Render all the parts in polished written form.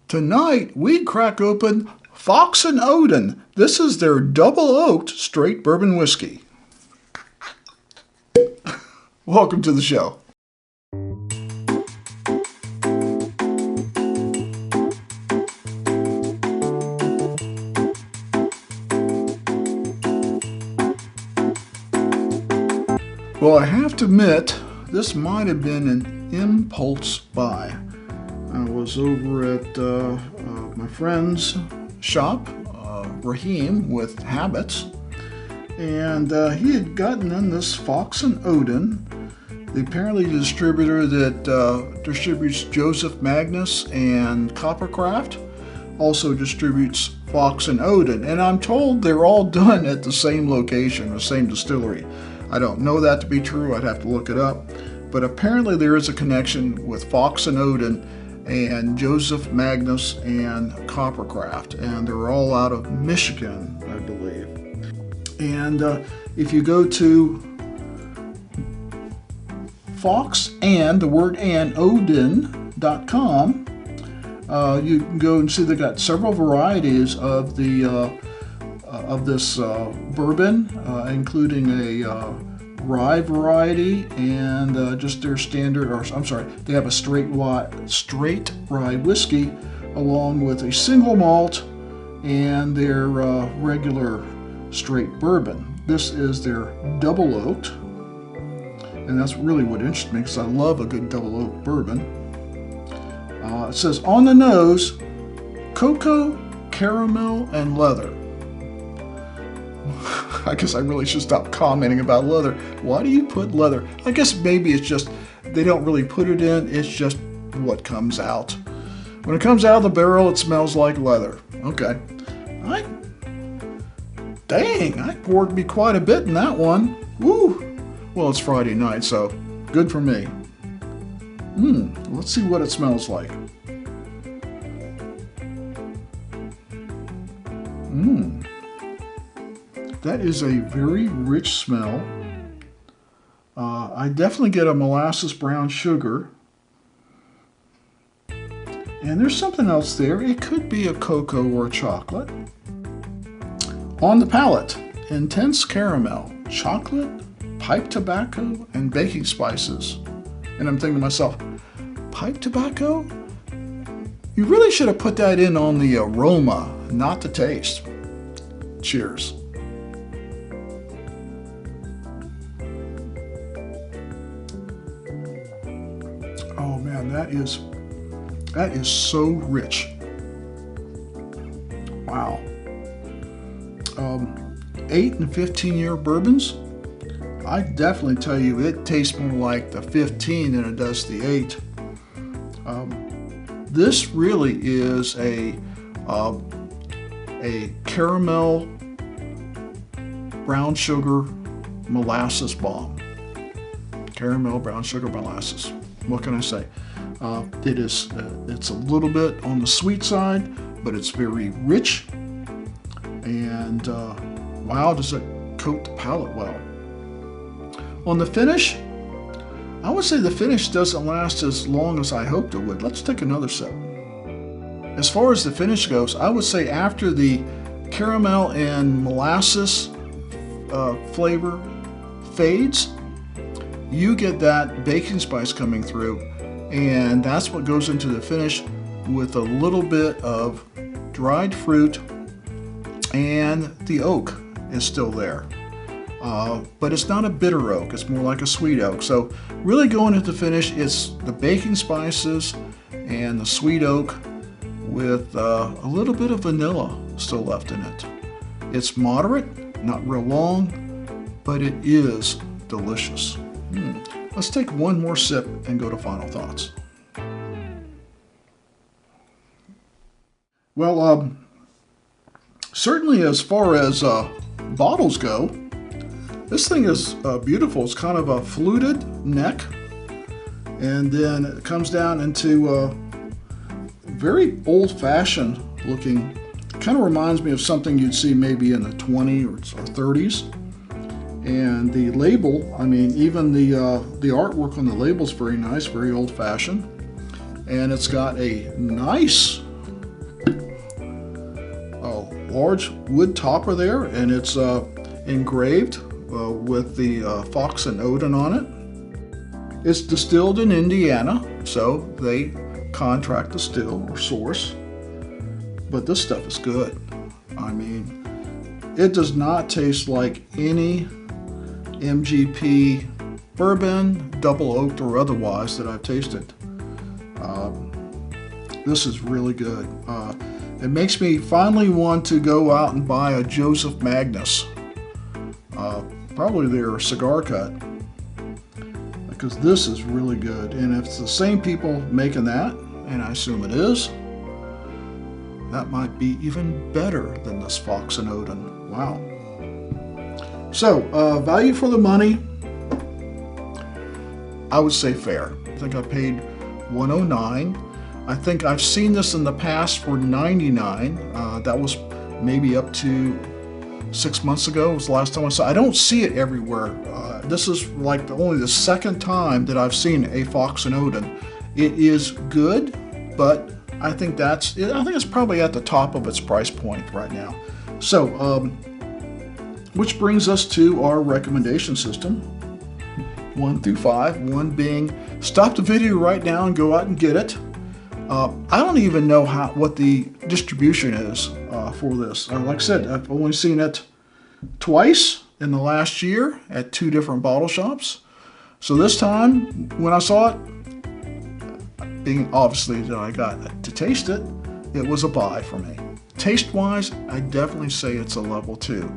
Tonight, we crack open Fox and Oden. This is their double oaked straight bourbon whiskey. Welcome to the show. Well, I have to admit, this might have been an impulse buy. I was over at my friend's shop, Raheem with Habits, and he had gotten in this Fox and Oden, the apparently distributor that distributes Joseph Magnus and Coppercraft, also distributes Fox and Oden, and I'm told they're all done at the same location, the same distillery. I don't know that to be true, I'd have to look it up, but apparently there is a connection with Fox and Oden and Joseph Magnus and Coppercraft, and they're all out of Michigan, I believe. And if you go to Fox and, the word and, Oden.com, you can go and see they got several varieties of the of this bourbon, including a rye variety and just their standard, or I'm sorry, they have a straight rye whiskey along with a single malt and their regular straight bourbon. This is their double oaked, and that's really what interests me because I love a good double oaked bourbon. It says on the nose, cocoa, caramel, and leather. I guess I really should stop commenting about leather. Why do you put leather? I guess maybe it's just they don't really put it in. It's just what comes out. When it comes out of the barrel, it smells like leather. Okay. Dang, I poured me quite a bit in that one. Woo! Well, it's Friday night, so good for me. Let's see what it smells like. That is a very rich smell. I definitely get a molasses brown sugar. And there's something else there. It could be a cocoa or a chocolate. On the palate, intense caramel, chocolate, pipe tobacco, and baking spices. And I'm thinking to myself, pipe tobacco? You really should have put that in on the aroma, not the taste. Cheers. Oh man, that is so rich. Wow. 8 and 15-year bourbons, I definitely tell you it tastes more like the 15 than it does the 8. This really is a caramel brown sugar molasses bomb. Caramel brown sugar molasses. What can I say? It's a little bit on the sweet side, but it's very rich, and wow, does it coat the palate well. On the finish, I would say the finish doesn't last as long as I hoped it would. Let's take another sip. As far as the finish goes, I would say after the caramel and molasses flavor fades, you get that baking spice coming through, and that's what goes into the finish with a little bit of dried fruit, and the oak is still there. But it's not a bitter oak, it's more like a sweet oak. So really going into the finish, it's the baking spices and the sweet oak with a little bit of vanilla still left in it. It's moderate, not real long, but it is delicious. Let's take one more sip and go to final thoughts. Well, certainly as far as bottles go, this thing is beautiful. It's kind of a fluted neck, and then it comes down into very old-fashioned looking. Kind of reminds me of something you'd see maybe in the 20s or 30s. And the label, I mean, even the artwork on the label is very nice, very old-fashioned. And it's got a nice large wood topper there, and it's engraved with the Fox and Oden on it. It's distilled in Indiana, so they contract distill or source. But this stuff is good. I mean, it does not taste like any MGP bourbon, double oaked or otherwise, that I've tasted. This is really good. It makes me finally want to go out and buy a Joseph Magnus, probably their cigar cut, because this is really good. And if it's the same people making that, and I assume it is, that might be even better than this Fox and Oden. Wow. So, value for the money, I would say fair. I think I paid $109. I think I've seen this in the past for $99. That was maybe up to 6 months ago was the last time I saw it. I don't see it everywhere. This is like only the second time that I've seen a Fox and Oden. It is good, but I think it's probably at the top of its price point right now. So, which brings us to our recommendation system, 1 through 5. 1 being, stop the video right now and go out and get it. I don't even know what the distribution is for this. Like I said, I've only seen it twice in the last year at 2 different bottle shops. So this time, when I saw it, being obviously that I got to taste it, it was a buy for me. Taste-wise, I definitely say it's a level 2.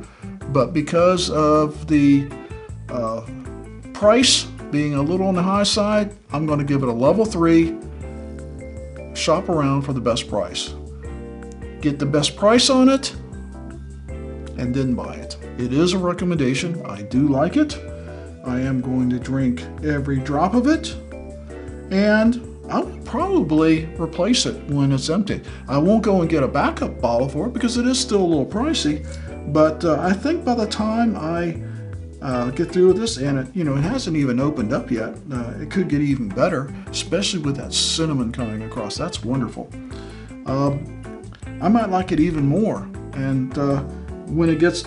But because of the price being a little on the high side, I'm going to give it a level 3. Shop around for the best price. Get the best price on it, and then buy it. It is a recommendation. I do like it. I am going to drink every drop of it, and I'll probably replace it when it's empty. I won't go and get a backup bottle for it because it is still a little pricey, but I think by the time I get through with this, and it hasn't even opened up yet, it could get even better, especially with that cinnamon coming across. That's wonderful. I might like it even more, and when it gets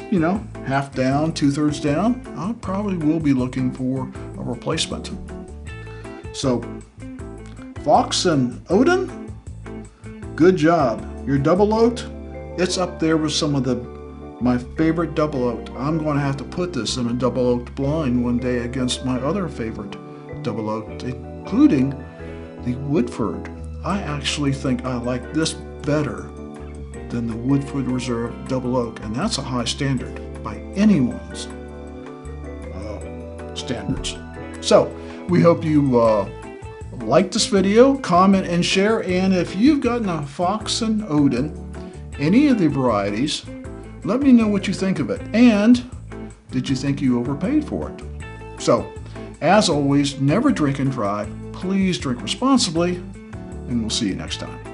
half down, 2/3 down, I probably will be looking for a replacement. So Fox and Oden, good job. Your double oaked, it's up there with some of my favorite double oaked. I'm going to have to put this in a double oaked blind one day against my other favorite double oaked, including the Woodford. I actually think I like this better than the Woodford Reserve double oak, and that's a high standard by anyone's standards. So we hope you like this video, comment and share, and if you've gotten a Fox and Oden, any of the varieties, let me know what you think of it, and did you think you overpaid for it? So, as always, never drink and drive. Please drink responsibly, and we'll see you next time.